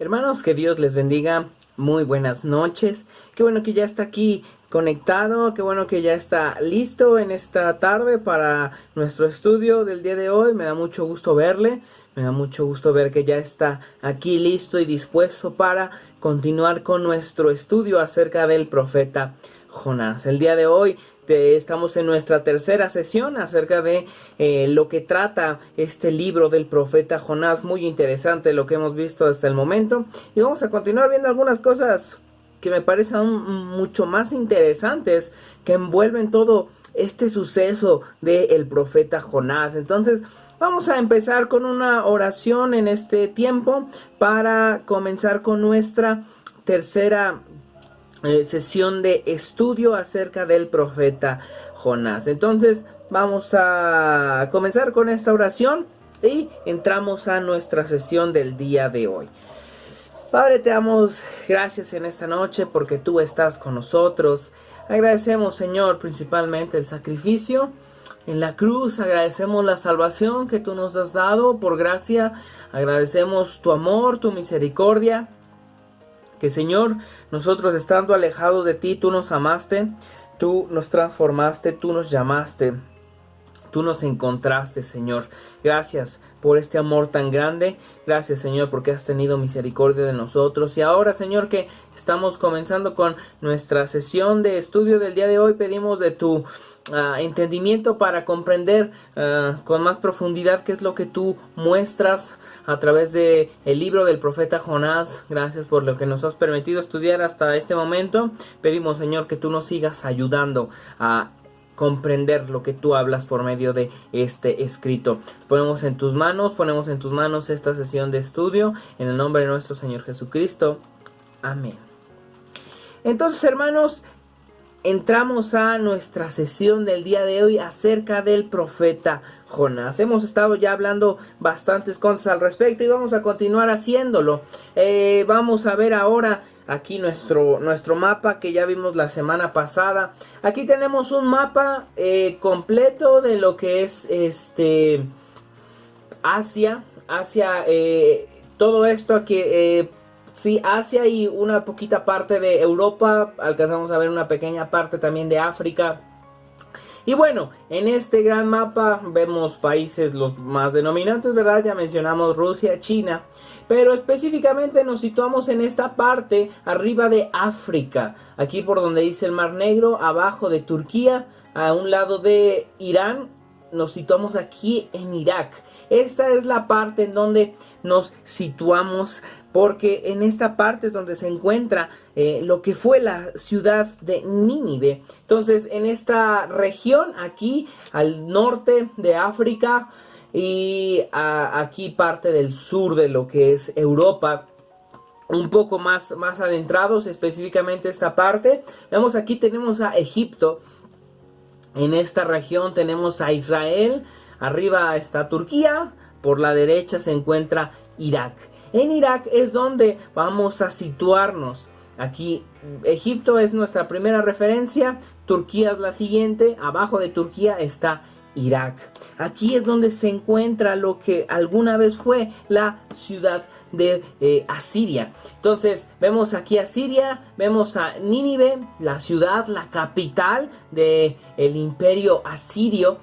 Hermanos, que Dios les bendiga. Muy buenas noches. Qué bueno que ya está aquí conectado. Qué bueno que ya está listo en esta tarde para nuestro estudio del día de hoy. Me da mucho gusto verle. Me da mucho gusto ver que ya está aquí listo y dispuesto para continuar con nuestro estudio acerca del profeta Jonás. El día de hoy estamos en nuestra tercera sesión acerca de lo que trata este libro del profeta Jonás. Muy interesante lo que hemos visto hasta el momento. Y vamos a continuar viendo algunas cosas que me parecen mucho más interesantes, que envuelven todo este suceso del profeta Jonás. Entonces vamos a empezar con una oración en este tiempo para comenzar con nuestra tercera sesión de estudio acerca del profeta Jonás. Entonces vamos a comenzar con esta oración y entramos a nuestra sesión del día de hoy. Padre, te damos gracias en esta noche porque tú estás con nosotros. Agradecemos, Señor, principalmente el sacrificio en la cruz. Agradecemos la salvación que tú nos has dado por gracia. Agradecemos tu amor, tu misericordia. Que, Señor, nosotros estando alejados de ti, tú nos amaste, tú nos transformaste, tú nos llamaste, tú nos encontraste, Señor. Gracias por este amor tan grande. Gracias, Señor, porque has tenido misericordia de nosotros. Y ahora, Señor, que estamos comenzando con nuestra sesión de estudio del día de hoy, pedimos de tu entendimiento para comprender con más profundidad qué es lo que tú muestras a través de el libro del profeta Jonás. Gracias por lo que nos has permitido estudiar hasta este momento. Pedimos, Señor, que tú nos sigas ayudando a comprender lo que tú hablas por medio de este escrito. Ponemos en tus manos esta sesión de estudio en el nombre de nuestro Señor Jesucristo. Amén. Entonces, hermanos, entramos a nuestra sesión del día de hoy acerca del profeta Jonás. Hemos estado ya hablando bastantes cosas al respecto y vamos a continuar haciéndolo. Vamos a ver ahora aquí nuestro mapa que ya vimos la semana pasada. Aquí tenemos un mapa completo de lo que es Asia, todo esto aquí. Sí, Asia y una poquita parte de Europa. Alcanzamos a ver una pequeña parte también de África. Y bueno, en este gran mapa vemos países los más denominantes, ¿verdad? Ya mencionamos Rusia, China. Pero específicamente nos situamos en esta parte arriba de África. Aquí por donde dice el Mar Negro, abajo de Turquía, a un lado de Irán. Nos situamos aquí en Irak. Esta es la parte en donde nos situamos, porque en esta parte es donde se encuentra lo que fue la ciudad de Nínive. Entonces, en esta región, aquí al norte de África y aquí parte del sur de lo que es Europa, un poco más adentrados, específicamente esta parte. Vemos aquí tenemos a Egipto. En esta región tenemos a Israel. Arriba está Turquía. Por la derecha se encuentra Irak. En Irak es donde vamos a situarnos. Aquí Egipto es nuestra primera referencia. Turquía es la siguiente. Abajo de Turquía está Irak. Aquí es donde se encuentra lo que alguna vez fue la ciudad de Asiria. Entonces vemos aquí a Siria, vemos a Nínive, la ciudad, la capital del imperio asirio.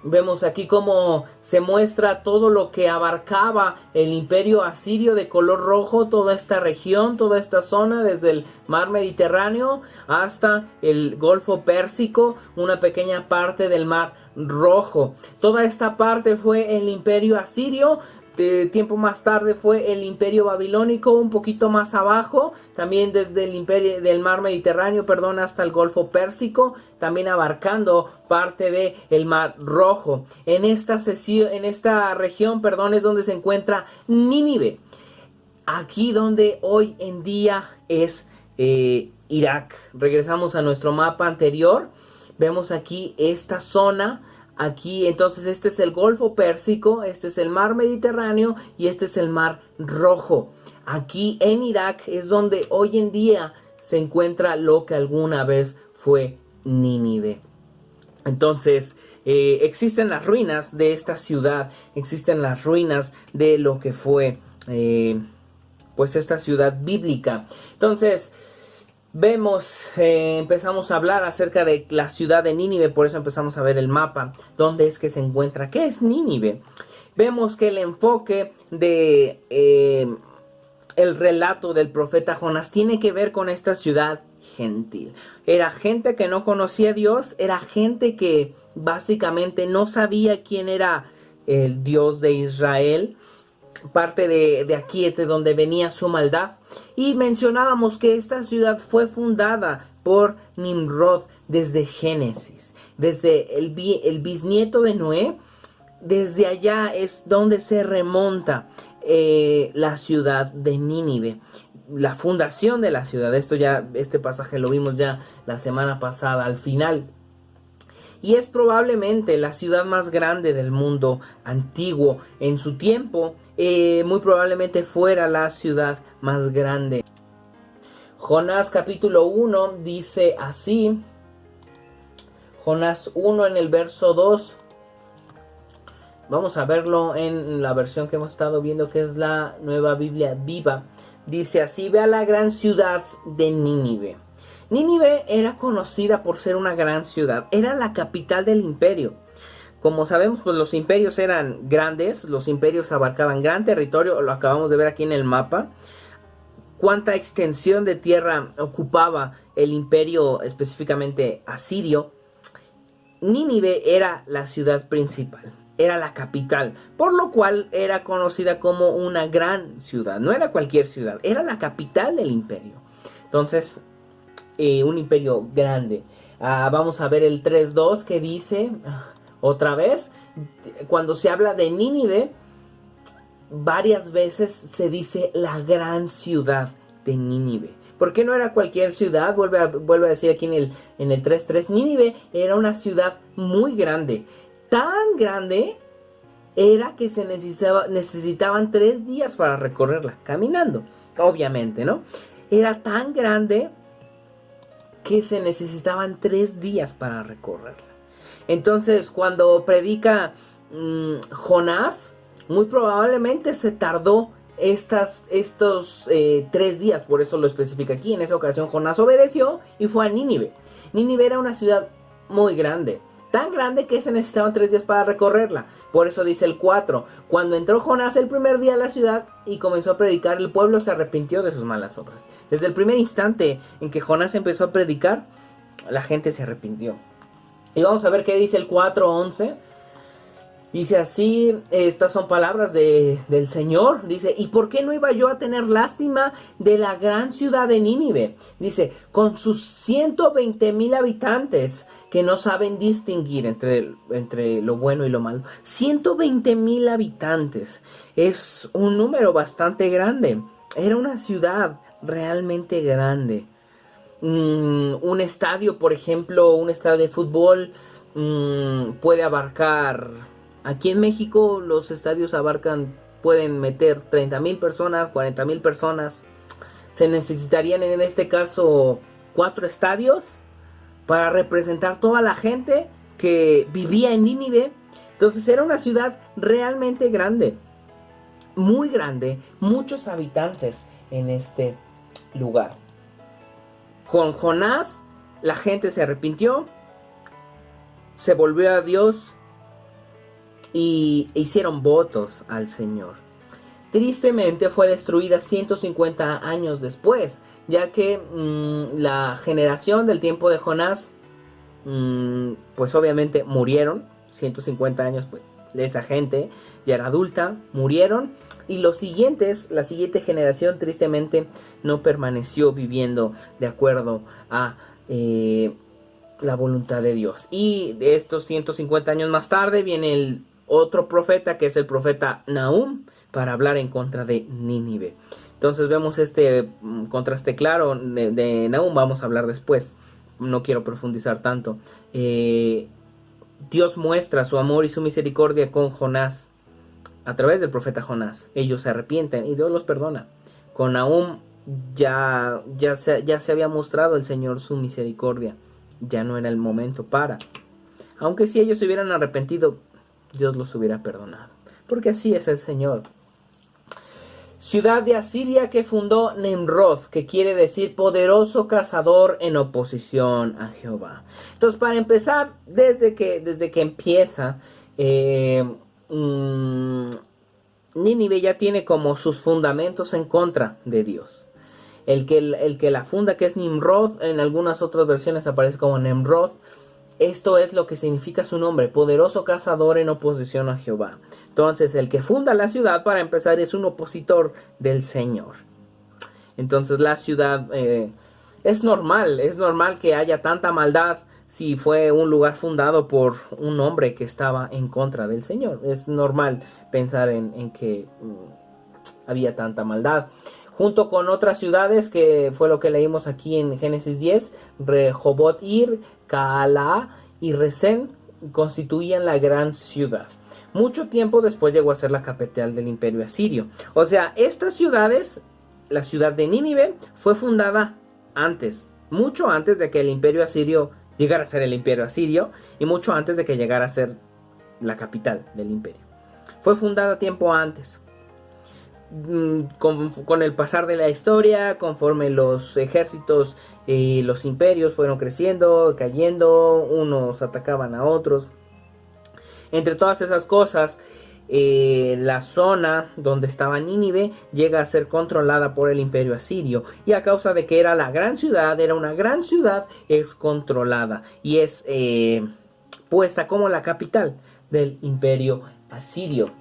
Vemos aquí cómo se muestra todo lo que abarcaba el imperio asirio de color rojo, toda esta región, toda esta zona, desde el mar Mediterráneo hasta el Golfo Pérsico, una pequeña parte del mar Rojo. Toda esta parte fue el imperio asirio. De tiempo más tarde fue el imperio babilónico, un poquito más abajo, también desde el imperio del mar Mediterráneo, hasta el Golfo Pérsico, también abarcando parte de el mar Rojo. En esta región, es donde se encuentra Nínive. Aquí donde hoy en día es Irak. Regresamos a nuestro mapa anterior. Vemos aquí esta zona. Aquí entonces este es el Golfo Pérsico, este es el mar Mediterráneo y este es el mar Rojo. Aquí en Irak es donde hoy en día se encuentra lo que alguna vez fue Nínive. Entonces existen las ruinas de esta ciudad, existen las ruinas de lo que fue pues esta ciudad bíblica. Entonces vemos, empezamos a hablar acerca de la ciudad de Nínive, por eso empezamos a ver el mapa, dónde es que se encuentra, qué es Nínive. Vemos que el enfoque de el relato del profeta Jonás tiene que ver con esta ciudad gentil. Era gente que no conocía a Dios, era gente que básicamente no sabía quién era el Dios de Israel. Parte de aquí es de donde venía su maldad. Y mencionábamos que esta ciudad fue fundada por Nimrod desde Génesis, desde el bisnieto de Noé. Desde allá es donde se remonta la ciudad de Nínive, la fundación de la ciudad. Este pasaje lo vimos ya la semana pasada al final. Y es probablemente la ciudad más grande del mundo antiguo. En su tiempo, muy probablemente fuera la ciudad más grande. Jonás capítulo 1 dice así. Jonás 1 en el verso 2. Vamos a verlo en la versión que hemos estado viendo, que es la Nueva Biblia Viva. Dice así: ve a la gran ciudad de Nínive. Nínive era conocida por ser una gran ciudad. Era la capital del imperio. Como sabemos, pues los imperios eran grandes. Los imperios abarcaban gran territorio. Lo acabamos de ver aquí en el mapa. Cuánta extensión de tierra ocupaba el imperio, específicamente asirio. Nínive era la ciudad principal. Era la capital, por lo cual era conocida como una gran ciudad. No era cualquier ciudad, era la capital del imperio. Entonces, un imperio grande. Vamos a ver el 3.2 que dice, otra vez, cuando se habla de Nínive, varias veces se dice la gran ciudad de Nínive. ¿Por qué no era cualquier ciudad? Vuelve a decir aquí en el 3.3, Nínive era una ciudad muy grande. Tan grande era que se necesitaban 3 días para recorrerla, caminando, obviamente, ¿no? Era tan grande que se necesitaban 3 días para recorrerla. Entonces, cuando predica Jonás, muy probablemente se tardó estos 3 días, por eso lo especifica aquí. En esa ocasión Jonás obedeció y fue a Nínive. Nínive era una ciudad muy grande. Tan grande que se necesitaban 3 días para recorrerla. Por eso dice el 4. Cuando entró Jonás el primer día a la ciudad y comenzó a predicar, el pueblo se arrepintió de sus malas obras. Desde el primer instante en que Jonás empezó a predicar, la gente se arrepintió. Y vamos a ver qué dice el 4:11. Dice así, estas son palabras del Señor. Dice, ¿y por qué no iba yo a tener lástima de la gran ciudad de Nínive? Dice, con sus 120,000 habitantes que no saben distinguir entre lo bueno y lo malo. 120,000 habitantes. Es un número bastante grande. Era una ciudad realmente grande. Un estadio, por ejemplo, un estadio de fútbol puede abarcar... Aquí en México los estadios pueden meter 30,000 personas, 40,000 personas. Se necesitarían en este caso 4 estadios para representar toda la gente que vivía en Nínive. Entonces era una ciudad realmente grande, muy grande, muchos habitantes en este lugar. Con Jonás la gente se arrepintió, se volvió a Dios y hicieron votos al Señor. Tristemente fue destruida 150 años después, ya que la generación del tiempo de Jonás, pues obviamente murieron. 150 años, pues esa gente ya era adulta, murieron. Y la siguiente generación tristemente no permaneció viviendo de acuerdo a la voluntad de Dios. Y de estos 150 años más tarde viene el otro profeta, que es el profeta Nahum, para hablar en contra de Nínive. Entonces vemos este contraste claro de Nahum. Vamos a hablar después, no quiero profundizar tanto. Dios muestra su amor y su misericordia con Jonás a través del profeta Jonás. Ellos se arrepienten y Dios los perdona. Con Nahum ya se había mostrado el Señor su misericordia. Ya no era el momento para. Aunque si ellos se hubieran arrepentido, Dios los hubiera perdonado, porque así es el Señor. ciudad de Asiria que fundó Nimrod, que quiere decir poderoso cazador en oposición a Jehová. Entonces, para empezar, desde que empieza, Nínive ya tiene como sus fundamentos en contra de Dios. El que la funda, que es Nimrod, en algunas otras versiones aparece como Nimrod. Esto es lo que significa su nombre, poderoso cazador en oposición a Jehová. Entonces, el que funda la ciudad, para empezar, es un opositor del Señor. Entonces, la ciudad es normal que haya tanta maldad si fue un lugar fundado por un hombre que estaba en contra del Señor. Es normal pensar en que había tanta maldad. Junto con otras ciudades, que fue lo que leímos aquí en Génesis 10, Rehoboth-ir, Caala y Resén constituían la gran ciudad. Mucho tiempo después llegó a ser la capital del imperio asirio. O sea, estas ciudades, la ciudad de Nínive, fue fundada antes, mucho antes de que el imperio asirio llegara a ser el imperio asirio y mucho antes de que llegara a ser la capital del imperio. Fue fundada tiempo antes. Con el pasar de la historia, conforme los ejércitos y los imperios fueron creciendo, cayendo, unos atacaban a otros. Entre todas esas cosas, la zona donde estaba Nínive llega a ser controlada por el imperio asirio, y a causa de que era una gran ciudad, es controlada y es puesta como la capital del imperio asirio.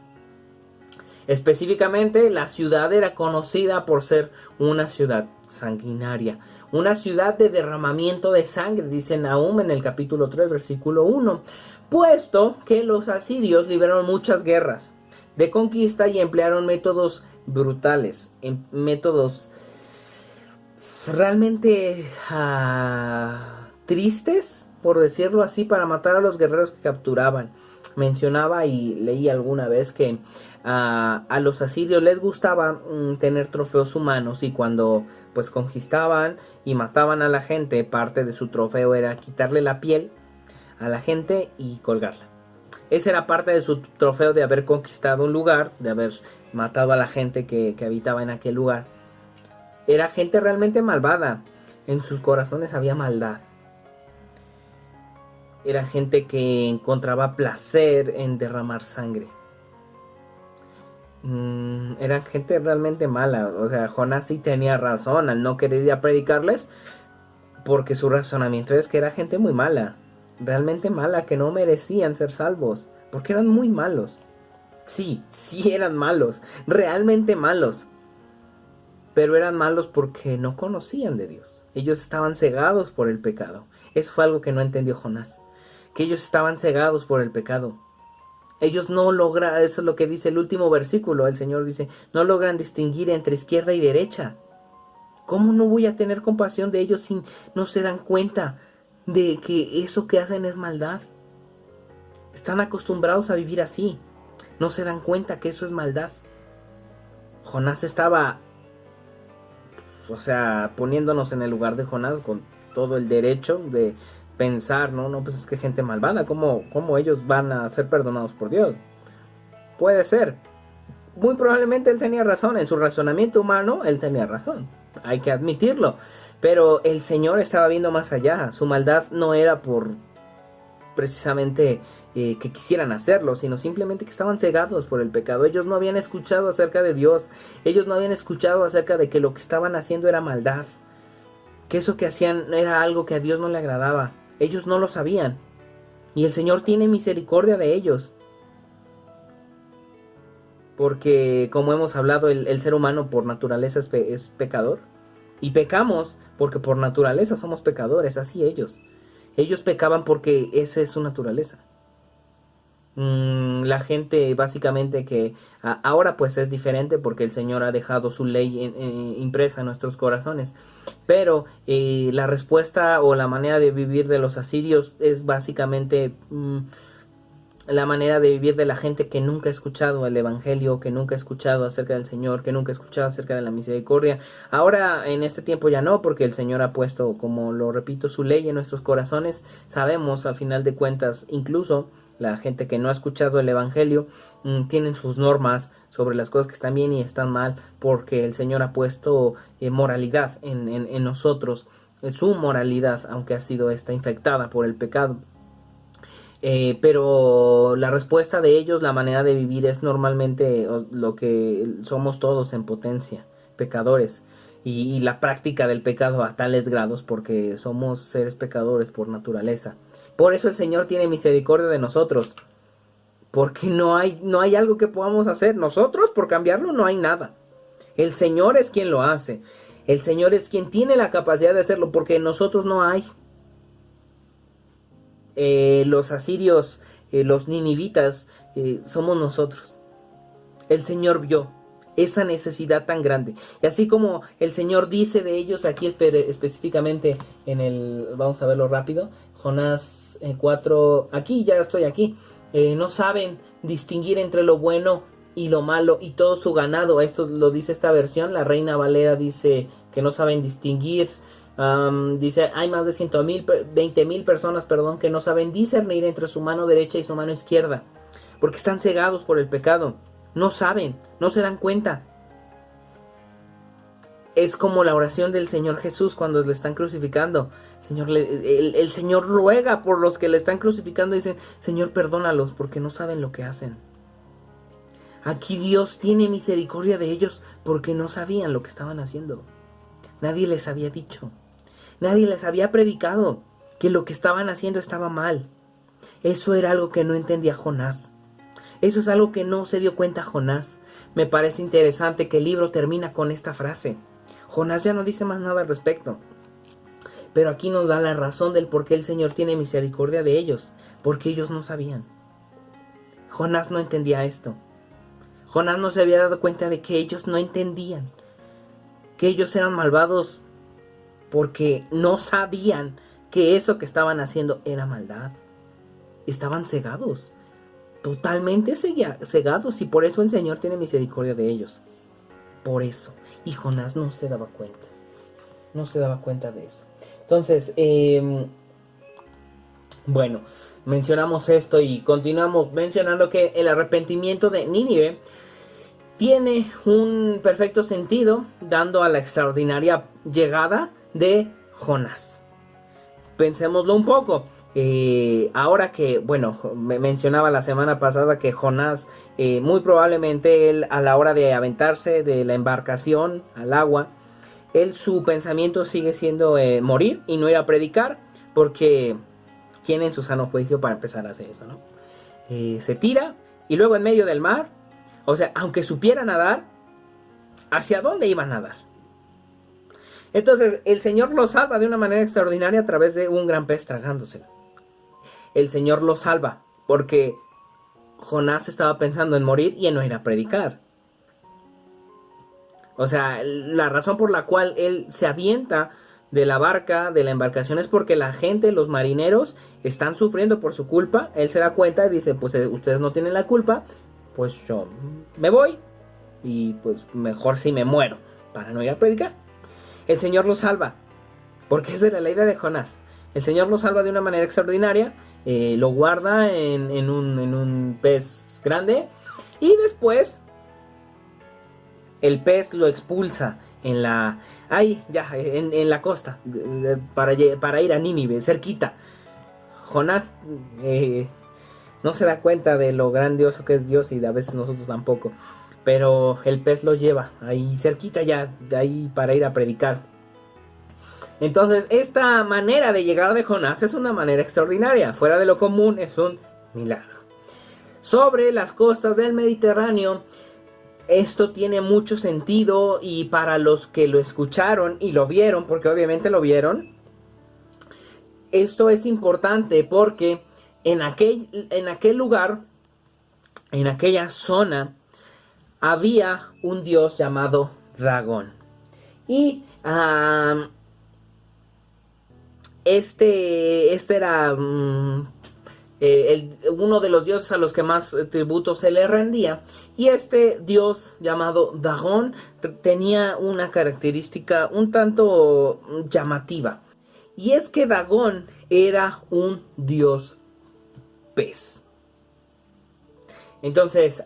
Específicamente, la ciudad era conocida por ser una ciudad sanguinaria, una ciudad de derramamiento de sangre, dice Nahum en el capítulo 3, versículo 1, puesto que los asirios libraron muchas guerras de conquista y emplearon métodos brutales, métodos realmente tristes, por decirlo así, para matar a los guerreros que capturaban. Mencionaba y leí alguna vez que a los asirios les gustaba tener trofeos humanos, y cuando pues conquistaban y mataban a la gente, parte de su trofeo era quitarle la piel a la gente y colgarla. Esa era parte de su trofeo de haber conquistado un lugar, de haber matado a la gente que habitaba en aquel lugar. Era gente realmente malvada, en sus corazones había maldad. Era gente que encontraba placer en derramar sangre. Era gente realmente mala. O sea, Jonás sí tenía razón al no querer ir a predicarles, porque su razonamiento es que era gente muy mala, realmente mala, que no merecían ser salvos, porque eran muy malos. Sí eran malos, realmente malos, pero eran malos porque no conocían de Dios. Ellos estaban cegados por el pecado. Eso fue algo que no entendió Jonás, que ellos estaban cegados por el pecado. Ellos no logran, eso es lo que dice el último versículo. El Señor dice, no logran distinguir entre izquierda y derecha. ¿Cómo no voy a tener compasión de ellos si no se dan cuenta de que eso que hacen es maldad? Están acostumbrados a vivir así. No se dan cuenta que eso es maldad. Jonás estaba, poniéndonos en el lugar de Jonás con todo el derecho de pensar, no, pues es que gente malvada, ¿cómo ellos van a ser perdonados por Dios? Puede ser. Muy probablemente él tenía razón, en su razonamiento humano él tenía razón, hay que admitirlo, pero el Señor estaba viendo más allá. Su maldad no era por precisamente que quisieran hacerlo, sino simplemente que estaban cegados por el pecado. Ellos no habían escuchado acerca de Dios, ellos no habían escuchado acerca de que lo que estaban haciendo era maldad, que eso que hacían era algo que a Dios no le agradaba. Ellos no lo sabían, y el Señor tiene misericordia de ellos, porque como hemos hablado, el ser humano por naturaleza es pecador, y pecamos porque por naturaleza somos pecadores. Así ellos pecaban porque esa es su naturaleza. La gente básicamente que ahora pues es diferente, porque el Señor ha dejado su ley impresa en nuestros corazones, pero la respuesta o la manera de vivir de los asirios es básicamente la manera de vivir de la gente que nunca ha escuchado el evangelio, que nunca ha escuchado acerca del Señor, que nunca ha escuchado acerca de la misericordia. Ahora en este tiempo ya no, porque el Señor ha puesto, como lo repito, su ley en nuestros corazones. Sabemos, al final de cuentas, incluso la gente que no ha escuchado el Evangelio, tienen sus normas sobre las cosas que están bien y están mal, porque el Señor ha puesto moralidad en nosotros, su moralidad, aunque ha sido esta infectada por el pecado. Pero la respuesta de ellos, la manera de vivir, es normalmente lo que somos todos en potencia, pecadores, y la práctica del pecado a tales grados, porque somos seres pecadores por naturaleza. Por eso el Señor tiene misericordia de nosotros, porque no hay algo que podamos hacer. Nosotros, por cambiarlo, no hay nada. El Señor es quien lo hace. El Señor es quien tiene la capacidad de hacerlo, porque nosotros no hay. Los asirios, los ninivitas, somos nosotros. El Señor vio esa necesidad tan grande. Y así como el Señor dice de ellos aquí específicamente vamos a verlo rápido, Jonás 4, aquí ya estoy aquí, no saben distinguir entre lo bueno y lo malo y todo su ganado. Esto lo dice esta versión, la Reina Valera dice que no saben distinguir. Dice, hay más de 20,000 personas, que no saben discernir entre su mano derecha y su mano izquierda, porque están cegados por el pecado. No saben, no se dan cuenta. Es como la oración del Señor Jesús cuando le están crucificando. El Señor ruega por los que le están crucificando y dicen, Señor, perdónalos porque no saben lo que hacen. Aquí Dios tiene misericordia de ellos porque no sabían lo que estaban haciendo. Nadie les había dicho. Nadie les había predicado que lo que estaban haciendo estaba mal. Eso era algo que no entendía Jonás. Eso es algo que no se dio cuenta Jonás. Me parece interesante que el libro termina con esta frase. Jonás ya no dice más nada al respecto. Pero aquí nos da la razón del por qué el Señor tiene misericordia de ellos. Porque ellos no sabían. Jonás no entendía esto. Jonás no se había dado cuenta de que ellos no entendían. Que ellos eran malvados porque no sabían que eso que estaban haciendo era maldad. Estaban cegados. Totalmente cegados, y por eso el Señor tiene misericordia de ellos. Por eso. Y Jonás no se daba cuenta. No se daba cuenta de eso. Entonces, bueno, mencionamos esto y continuamos mencionando que el arrepentimiento de Nínive tiene un perfecto sentido, dando a la extraordinaria llegada de Jonás. Pensémoslo un poco. Ahora que, bueno, me mencionaba la semana pasada que Jonás, muy probablemente él, a la hora de aventarse de la embarcación al agua, su pensamiento sigue siendo morir y no ir a predicar, porque ¿quién en su sano juicio para empezar a hacer eso, no? Se tira y luego en medio del mar, o sea, aunque supiera nadar, ¿hacia dónde iba a nadar? Entonces el Señor lo salva de una manera extraordinaria a través de un gran pez tragándoselo. El Señor lo salva porque Jonás estaba pensando en morir y en no ir a predicar. O sea, la razón por la cual él se avienta de la barca, de la embarcación, es porque la gente, los marineros, están sufriendo por su culpa. Él se da cuenta y dice, pues ustedes no tienen la culpa, pues yo me voy y pues mejor si me muero para no ir a predicar. El Señor lo salva, porque esa era la idea de Jonás. El Señor lo salva de una manera extraordinaria, lo guarda en un pez grande y después el pez lo expulsa en la costa para ir a Nínive, cerquita. Jonás no se da cuenta de lo grandioso que es Dios y a veces nosotros tampoco. Pero el pez lo lleva ahí cerquita ya, de ahí para ir a predicar. Entonces, esta manera de llegar de Jonás es una manera extraordinaria, fuera de lo común, es un milagro. Sobre las costas del Mediterráneo, esto tiene mucho sentido, y para los que lo escucharon y lo vieron, porque obviamente lo vieron, esto es importante porque en aquel lugar, en aquella zona, había un dios llamado Dagón. Y este era uno de los dioses a los que más tributo se le rendía. Y este dios llamado Dagón tenía una característica un tanto llamativa. Y es que Dagón era un dios pez. Entonces,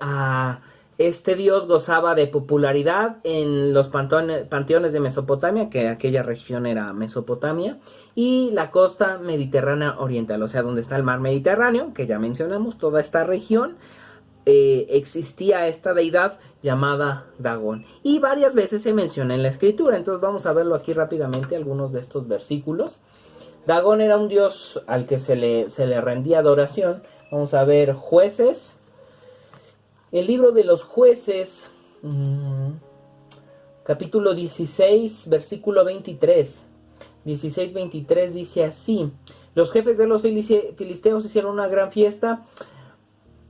este dios gozaba de popularidad en los panteones de Mesopotamia, que aquella región era Mesopotamia, y la costa mediterránea oriental, o sea, donde está el mar Mediterráneo, que ya mencionamos, toda esta región, existía esta deidad llamada Dagón. Y varias veces se menciona en la escritura, entonces vamos a verlo aquí rápidamente, algunos de estos versículos. Dagón era un dios al que se le rendía adoración. Vamos a ver Jueces. El libro de los Jueces, capítulo 16, versículo 23. 16-23 dice así: los jefes de los filisteos hicieron una gran fiesta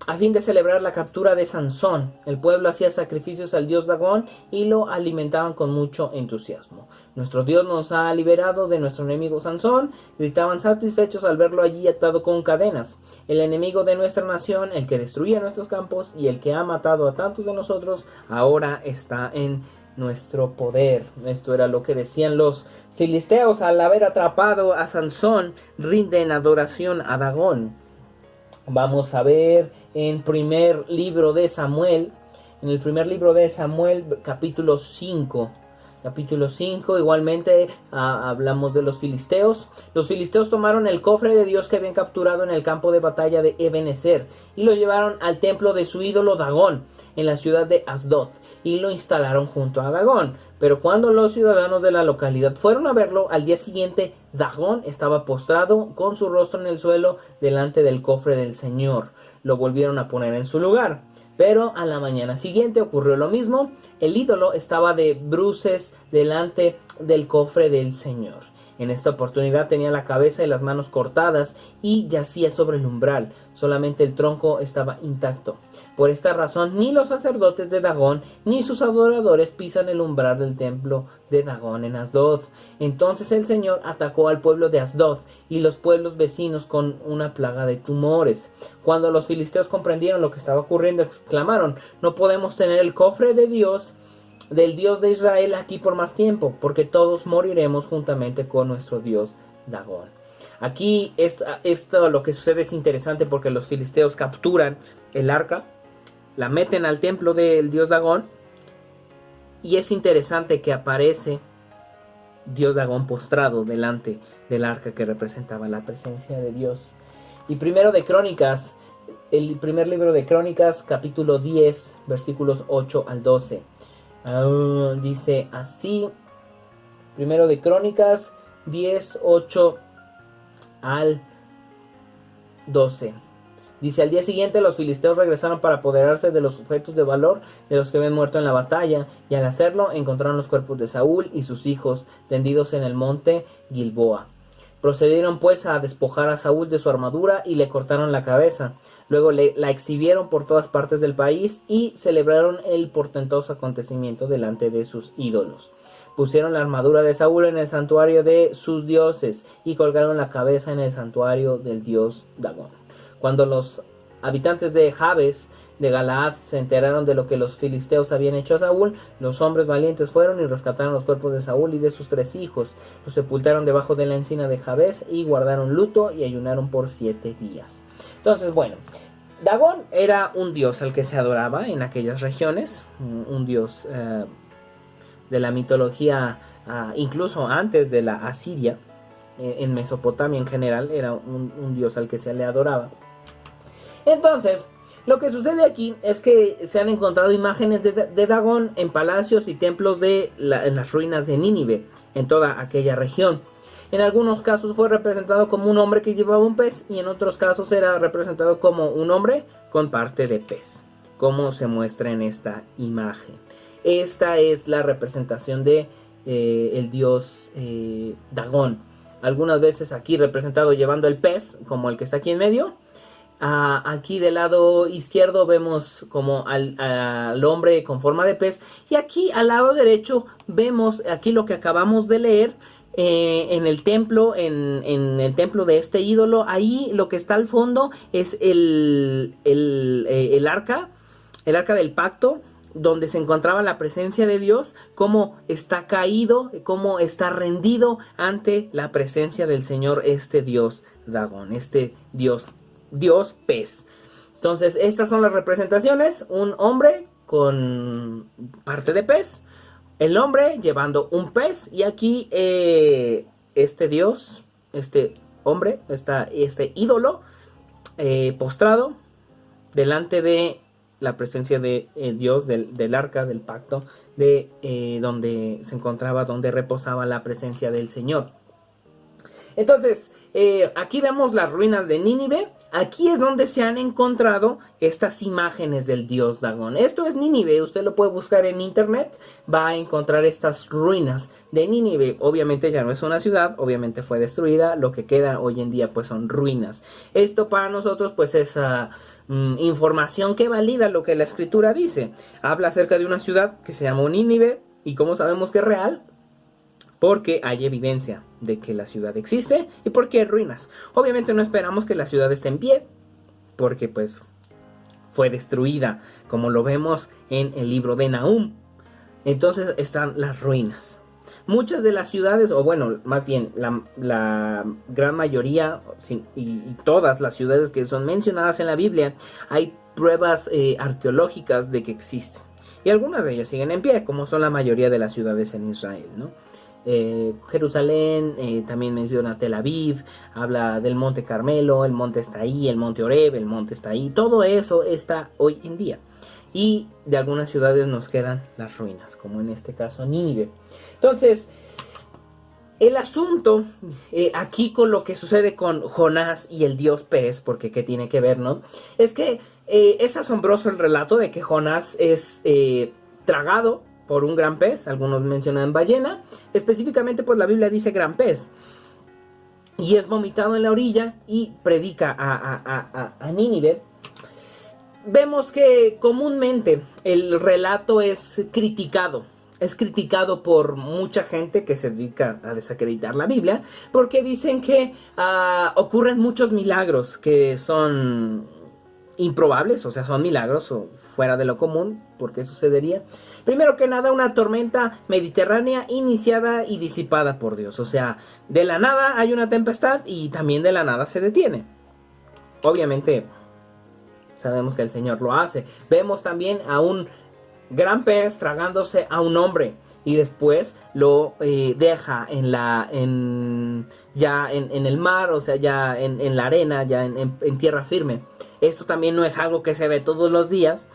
a fin de celebrar la captura de Sansón. El pueblo hacía sacrificios al dios Dagón y lo alimentaban con mucho entusiasmo. Nuestro Dios nos ha liberado de nuestro enemigo Sansón, gritaban satisfechos al verlo allí atado con cadenas. El enemigo de nuestra nación, el que destruía nuestros campos y el que ha matado a tantos de nosotros, ahora está en nuestro poder. Esto era lo que decían los filisteos al haber atrapado a Sansón. Rinden adoración a Dagón. Vamos a ver en primer libro de Samuel, en el primer libro de Samuel, capítulo 5. Capítulo 5, igualmente hablamos de los filisteos. Los filisteos tomaron el cofre de Dios que habían capturado en el campo de batalla de Ebenezer y lo llevaron al templo de su ídolo Dagón en la ciudad de Asdod y lo instalaron junto a Dagón. Pero cuando los ciudadanos de la localidad fueron a verlo, al día siguiente Dagón estaba postrado con su rostro en el suelo delante del cofre del Señor. Lo volvieron a poner en su lugar. Pero a la mañana siguiente ocurrió lo mismo. El ídolo estaba de bruces delante del cofre del Señor. En esta oportunidad tenía la cabeza y las manos cortadas y yacía sobre el umbral. Solamente el tronco estaba intacto. Por esta razón, ni los sacerdotes de Dagón ni sus adoradores pisan el umbral del templo de Dagón en Asdod. Entonces el Señor atacó al pueblo de Asdod y los pueblos vecinos con una plaga de tumores. Cuando los filisteos comprendieron lo que estaba ocurriendo, exclamaron: no podemos tener el cofre de Dios, del Dios de Israel, aquí por más tiempo, porque todos moriremos juntamente con nuestro Dios Dagón. Aquí esto lo que sucede es interesante porque los filisteos capturan el arca, la meten al templo del dios Dagón, y es interesante que aparece dios Dagón postrado delante del arca que representaba la presencia de Dios. Y primero de Crónicas, el primer libro de Crónicas, capítulo 10, versículos 8 al 12. Dice así, primero de Crónicas 10, 8 al 12. Dice: al día siguiente los filisteos regresaron para apoderarse de los objetos de valor de los que habían muerto en la batalla, y al hacerlo encontraron los cuerpos de Saúl y sus hijos tendidos en el monte Gilboa. Procedieron pues a despojar a Saúl de su armadura y le cortaron la cabeza. Luego la exhibieron por todas partes del país y celebraron el portentoso acontecimiento delante de sus ídolos. Pusieron la armadura de Saúl en el santuario de sus dioses y colgaron la cabeza en el santuario del dios Dagón. Cuando los habitantes de Jabes de Galaad se enteraron de lo que los filisteos habían hecho a Saúl, los hombres valientes fueron y rescataron los cuerpos de Saúl y de sus 3 hijos. Los sepultaron debajo de la encina de Jabes y guardaron luto y ayunaron por 7 días. Entonces, bueno, Dagón era un dios al que se adoraba en aquellas regiones, un dios de la mitología, incluso antes de la Asiria, en Mesopotamia en general, era un dios al que se le adoraba. Entonces, lo que sucede aquí es que se han encontrado imágenes de Dagón en palacios y templos en las ruinas de Nínive, en toda aquella región. En algunos casos fue representado como un hombre que llevaba un pez, y en otros casos era representado como un hombre con parte de pez, como se muestra en esta imagen. Esta es la representación de el dios Dagón. Algunas veces aquí representado llevando el pez, como el que está aquí en medio. Aquí del lado izquierdo vemos como al hombre con forma de pez, y aquí al lado derecho vemos aquí lo que acabamos de leer en el templo, en el templo de este ídolo. Ahí lo que está al fondo es el arca del pacto, donde se encontraba la presencia de Dios, cómo está caído, cómo está rendido ante la presencia del Señor este dios Dagón, este dios pez. Entonces, estas son las representaciones. Un hombre con parte de pez, el hombre llevando un pez, y aquí este dios, este hombre, este ídolo postrado delante de la presencia de Dios, del arca, del pacto, de donde se encontraba, donde reposaba la presencia del Señor. Entonces, aquí vemos las ruinas de Nínive. Aquí es donde se han encontrado estas imágenes del dios Dagón. Esto es Nínive, usted lo puede buscar en internet, va a encontrar estas ruinas de Nínive. Obviamente ya no es una ciudad, obviamente fue destruida, lo que queda hoy en día pues son ruinas. Esto para nosotros pues es información que valida lo que la escritura dice. Habla acerca de una ciudad que se llamó Nínive, y ¿cómo sabemos que es real? Porque hay evidencia de que la ciudad existe y porque hay ruinas. Obviamente no esperamos que la ciudad esté en pie, porque pues fue destruida, como lo vemos en el libro de Nahum. Entonces están las ruinas. Muchas de las ciudades, o bueno, más bien la gran mayoría y todas las ciudades que son mencionadas en la Biblia, hay pruebas arqueológicas de que existen. Y algunas de ellas siguen en pie, como son la mayoría de las ciudades en Israel, ¿no? Jerusalén, también menciona Tel Aviv, habla del monte Carmelo, el monte está ahí, el monte Oreb, el monte está ahí, todo eso está hoy en día. Y de algunas ciudades nos quedan las ruinas, como en este caso Nínive. Entonces, el asunto aquí con lo que sucede con Jonás y el dios pez, porque qué tiene que ver, ¿no? Es que es asombroso el relato de que Jonás es tragado por un gran pez. Algunos mencionan ballena, específicamente pues la Biblia dice gran pez, y es vomitado en la orilla y predica a Nínive. Vemos que comúnmente el relato es criticado por mucha gente que se dedica a desacreditar la Biblia, porque dicen que ocurren muchos milagros que son improbables, o sea, son milagros o fuera de lo común. ¿Por qué sucedería? Primero que nada, una tormenta mediterránea iniciada y disipada por Dios. O sea, de la nada hay una tempestad y también de la nada se detiene. Obviamente, sabemos que el Señor lo hace. Vemos también a un gran pez tragándose a un hombre y después lo deja en el mar, o sea, ya en la arena, ya en tierra firme. Esto también no es algo que se ve todos los días,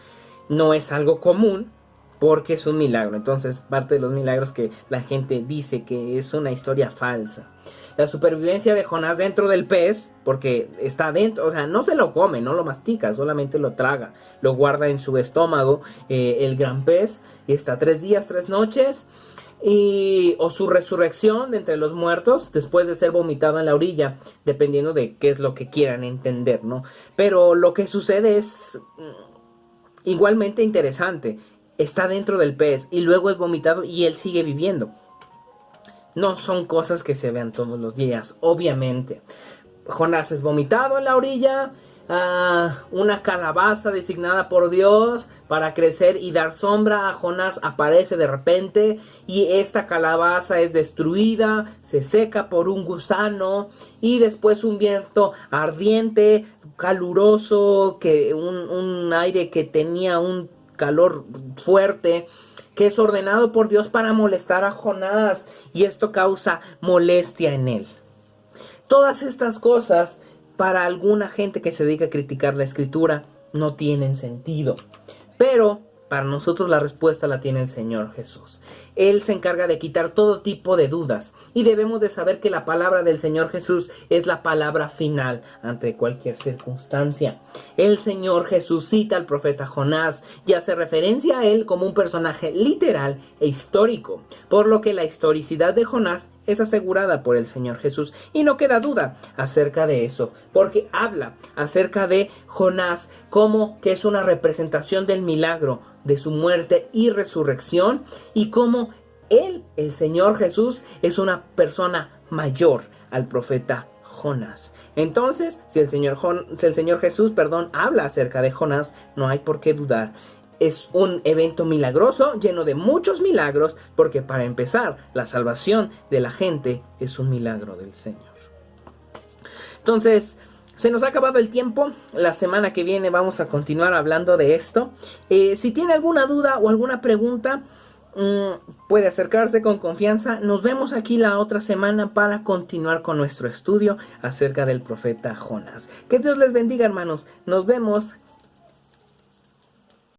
no es algo común, porque es un milagro. Entonces, parte de los milagros que la gente dice que es una historia falsa. La supervivencia de Jonás dentro del pez, porque está dentro, o sea, no se lo come, no lo mastica, solamente lo traga, lo guarda en su estómago, el gran pez, y está 3 días, 3 noches, o su resurrección de entre los muertos, después de ser vomitado en la orilla, dependiendo de qué es lo que quieran entender, ¿no? Pero lo que sucede es igualmente interesante. Está dentro del pez y luego es vomitado y él sigue viviendo. No son cosas que se vean todos los días, obviamente. Jonás es vomitado en la orilla. Una calabaza designada por Dios para crecer y dar sombra a Jonás aparece de repente, y esta calabaza es destruida, se seca por un gusano, y después un viento ardiente, caluroso, un aire que tenía un calor fuerte, que es ordenado por Dios para molestar a Jonás, y esto causa molestia en él. Todas estas cosas, para alguna gente que se dedica a criticar la escritura, no tienen sentido. Pero para nosotros la respuesta la tiene el Señor Jesús. Él se encarga de quitar todo tipo de dudas, y debemos de saber que la palabra del Señor Jesús es la palabra final ante cualquier circunstancia. El Señor Jesús cita al profeta Jonás y hace referencia a él como un personaje literal e histórico, por lo que la historicidad de Jonás es asegurada por el Señor Jesús, y no queda duda acerca de eso, porque habla acerca de Jonás como que es una representación del milagro de su muerte y resurrección, y como él, el Señor Jesús, es una persona mayor al profeta Jonás. Entonces, si el Señor Jesús, habla acerca de Jonás, no hay por qué dudar. Es un evento milagroso, lleno de muchos milagros, porque para empezar, la salvación de la gente es un milagro del Señor. Entonces, se nos ha acabado el tiempo. La semana que viene vamos a continuar hablando de esto. Si tiene alguna duda o alguna pregunta, puede acercarse con confianza. Nos vemos aquí la otra semana para continuar con nuestro estudio acerca del profeta Jonás. Que Dios les bendiga, hermanos. Nos vemos.